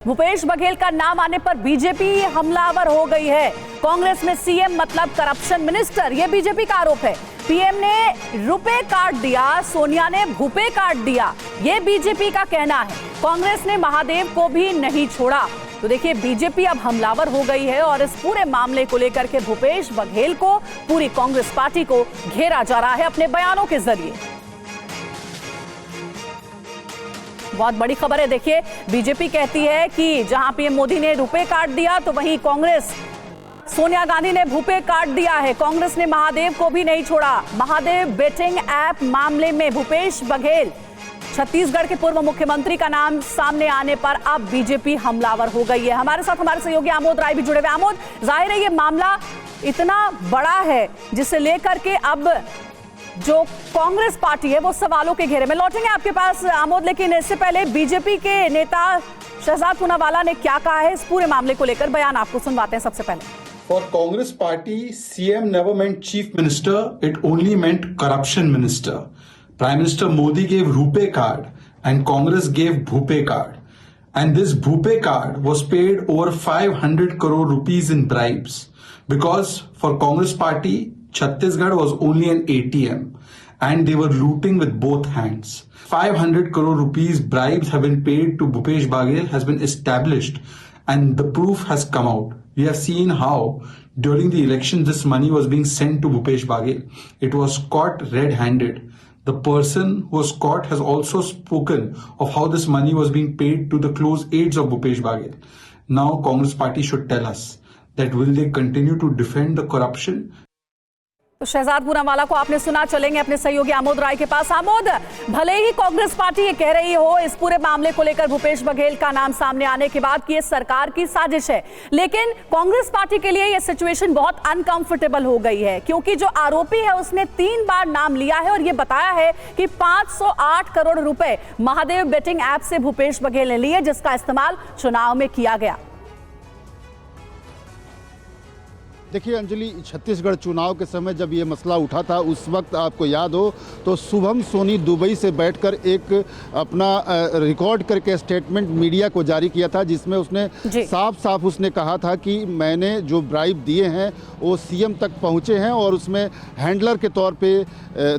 भूपेश बघेल का नाम आने पर बीजेपी हमलावर हो गई है। कांग्रेस में सीएम मतलब करप्शन मिनिस्टर, यह बीजेपी का आरोप है। पीएम ने रुपए काट दिया, सोनिया ने भूपे काट दिया, यह बीजेपी का कहना है। कांग्रेस ने महादेव को भी नहीं छोड़ा। तो देखिए, बीजेपी अब हमलावर हो गई है और इस पूरे मामले को लेकर के भूपेश बघेल को, पूरी कांग्रेस पार्टी को घेरा जा रहा है अपने बयानों के जरिए। बहुत बड़ी खबर है। देखिए, बीजेपी कहती है कि जहां पीएम मोदी ने रुपए काट दिया तो वहीं कांग्रेस, सोनिया गांधी ने भूपे काट दिया है। कांग्रेस ने महादेव को भी नहीं छोड़ा। महादेव बेटिंग ऐप मामले में भूपेश बघेल, छत्तीसगढ़ के पूर्व मुख्यमंत्री का नाम सामने आने पर अब बीजेपी हमलावर हो गई है। हमारे साथ हमारे सहयोगी आमोद राय भी जुड़े हुए। आमोद, जाहिर है ये मामला इतना बड़ा है जिसे लेकर के अब जो कांग्रेस पार्टी है वो सवालों के घेरे में। लौटेंगे आपके पास आमोद, लेकिन इससे पहले बीजेपी के नेता शहजाद पूनावाला ने क्या कहा है इस पूरे मामले को लेकर, बयान आपको सुनवाते हैं सबसे पहले। For Congress party, CM never meant chief minister, it only meant corruption minister. Prime Minister Modi gave Rupe card and Congress gave Bhupe card. And this Bhupe card was paid over 500 crore rupees in bribes. Because for Congress party, Chhattisgarh was only an ATM and they were looting with both hands. 500 crore rupees bribes have been paid to Bhupesh Baghel has been established and the proof has come out. We have seen how during the election this money was being sent to Bhupesh Baghel. It was caught red-handed. The person who was caught has also spoken of how this money was being paid to the close aides of Bhupesh Baghel. Now Congress party should tell us that will they continue to defend the corruption? तो शहजाद पूनावाला को आपने सुना। चलेंगे अपने सहयोगी आमोद राय के पास। आमोद, भले ही Congress party ये कह रही हो इस पूरे मामले को लेकर भूपेश बघेल का नाम सामने आने के बाद कि ये सरकार की साजिश है, लेकिन कांग्रेस पार्टी के लिए ये सिचुएशन बहुत अनकंफर्टेबल हो गई है, क्योंकि जो आरोपी है उसने 3 बार नाम लिया है और ये बताया है कि 508 करोड़ रुपए महादेव बेटिंग ऐप से भूपेश बघेल ने लिए, जिसका इस्तेमाल चुनाव में किया गया। देखिए अंजलि, छत्तीसगढ़ चुनाव के समय जब ये मसला उठा था उस वक्त आपको याद हो तो शुभम सोनी दुबई से बैठकर एक अपना रिकॉर्ड करके स्टेटमेंट मीडिया को जारी किया था, जिसमें उसने साफ साफ उसने कहा था कि मैंने जो ब्राइब दिए हैं वो सीएम तक पहुंचे हैं और उसमें हैंडलर के तौर पे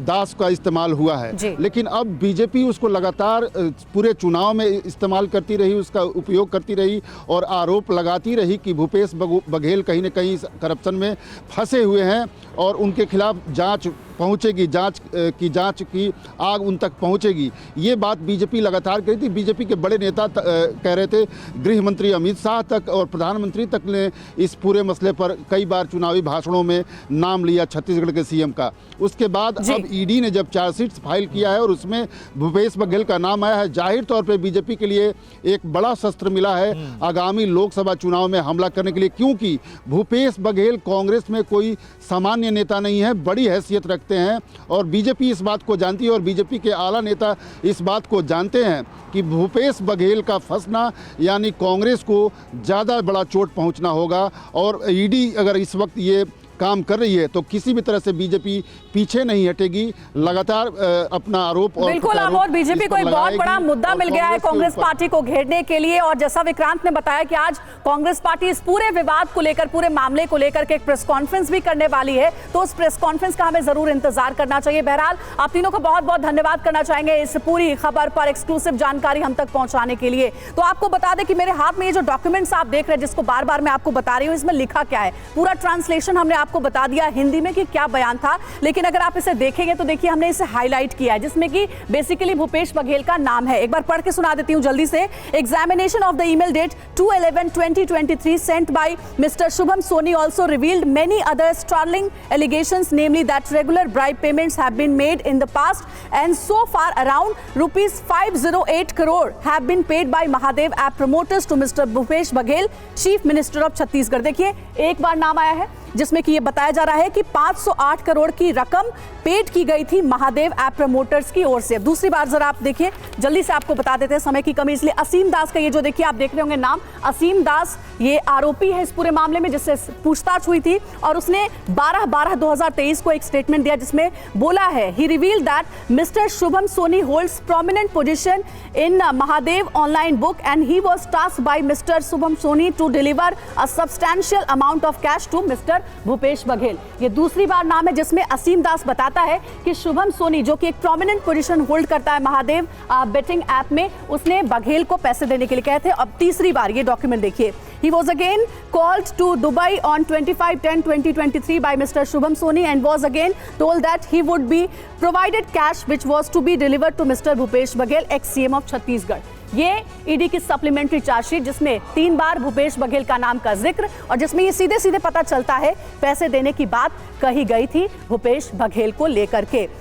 दास का इस्तेमाल हुआ है। लेकिन अब बीजेपी उसको लगातार पूरे चुनाव में इस्तेमाल करती रही, उसका उपयोग करती रही और आरोप लगाती रही कि भूपेश बघेल कहीं न कहीं करप्शन में फंसे हुए हैं और उनके खिलाफ जांच पहुंचेगी, जांच की आग उन तक पहुंचेगी। ये बात बीजेपी लगातार कही थी। बीजेपी के बड़े नेता कह रहे थे, गृह मंत्री अमित शाह तक और प्रधानमंत्री तक ने इस पूरे मसले पर कई बार चुनावी भाषणों में नाम लिया छत्तीसगढ़ के सीएम का। उसके बाद अब ईडी ने जब चार्जशीट फाइल किया है और उसमें भूपेश बघेल का नाम आया है, जाहिर तौर पर बीजेपी के लिए एक बड़ा शस्त्र मिला है आगामी लोकसभा चुनाव में हमला करने के लिए, क्योंकि भूपेश बघेल कांग्रेस में कोई सामान्य नेता नहीं है, बड़ी हैसियत रखते हैं और बीजेपी इस बात को जानती है और बीजेपी के आला नेता इस बात को जानते हैं कि भूपेश बघेल का फंसना यानी कांग्रेस को ज़्यादा बड़ा चोट पहुंचना होगा। और ईडी अगर इस वक्त ये काम कर रही है तो किसी भी तरह से बीजेपी पीछे नहीं हटेगी, लगातार अपना आरोप और बिल्कुल आमोद, बीजेपी को एक बहुत बड़ा मुद्दा मिल गया है कांग्रेस पार्टी को घेरने के लिए। और जैसा विक्रांत ने बताया कि आज कांग्रेस पार्टी इस पूरे विवाद को लेकर, पूरे मामले को लेकर के एक प्रेस कॉन्फ्रेंस भी करने वाली है, तो उस प्रेस कॉन्फ्रेंस का हमें जरूर इंतजार करना चाहिए। बहरहाल आप तीनों का बहुत बहुत धन्यवाद करना चाहेंगे इस पूरी खबर पर एक्सक्लूसिव जानकारी हम तक पहुंचाने के लिए। तो आपको बता दें कि मेरे हाथ में ये जो डॉक्यूमेंट्स आप देख रहे हैं, जिसको बार बार मैं आपको बता रही हूँ, इसमें लिखा क्या है, पूरा ट्रांसलेशन हमने आपको बता दिया हिंदी में कि क्या बयान था, लेकिन अगर आप इसे देखेंगे तो देखिए हमने इसे हाईलाइट किया है, जिसमें कि बेसिकली भूपेश बघेल का नाम है। एक बार पढ़ के सुना देती हूं जल्दी से। Examination of the email date 2/11/2023 sent by Mr. Shubham Soni also revealed many other startling allegations, namely that regular bribe payments have been made in the past and so far around rupees 508 crore have been paid by Mahadev app promoters to Mr. Bhupesh Baghel, Chief Minister of Chhattisgarh। देखिए, एक बार नाम आया है जिसमें कि ये बताया जा रहा है कि 508 करोड़ की रकम पेड की गई थी महादेव ऐप प्रमोटर्स की ओर से। दूसरी बार जरा आप देखिए, जल्दी से आपको बता देते हैं, समय की कमी इसलिए। असीम दास का ये जो देखिए आप देख रहे होंगे नाम, असीम दास ये आरोपी है इस पूरे मामले में, जिससे पूछताछ हुई थी और उसने 12/12/2023 को एक स्टेटमेंट दिया जिसमें बोला है, he revealed that mister Shubham Soni holds prominent position in Mahadev online book and he was tasked by mister Shubham Soni to deliver a substantial amount of cash to mister Bhupesh Baghel. ये दूसरी बार नाम है जिसमें असीम दास बताता है कि शुभम सोनी, जो कि एक प्रोमिनेंट पोजीशन होल्ड करता है महादेव बेटिंग ऐप में, उसने बघेल को पैसे देने के लिए कहे थे। अब तीसरी बार ये डॉक्यूमेंट देखिए, he was again called to Dubai on 25/10/2023 by Mr. Shubham Soni and was again told that he would be provided cash which was to be delivered to Mr. Bhupesh Baghel, ex-CM of Chhattisgarh. ये ED की supplementary chargesheet जिसमें 3 बार भूपेश बघेल का नाम का जिक्र और जिसमें ये सीधे सीधे पता चलता है पैसे देने की बात कही गई थी भूपेश बघेल को लेकर के।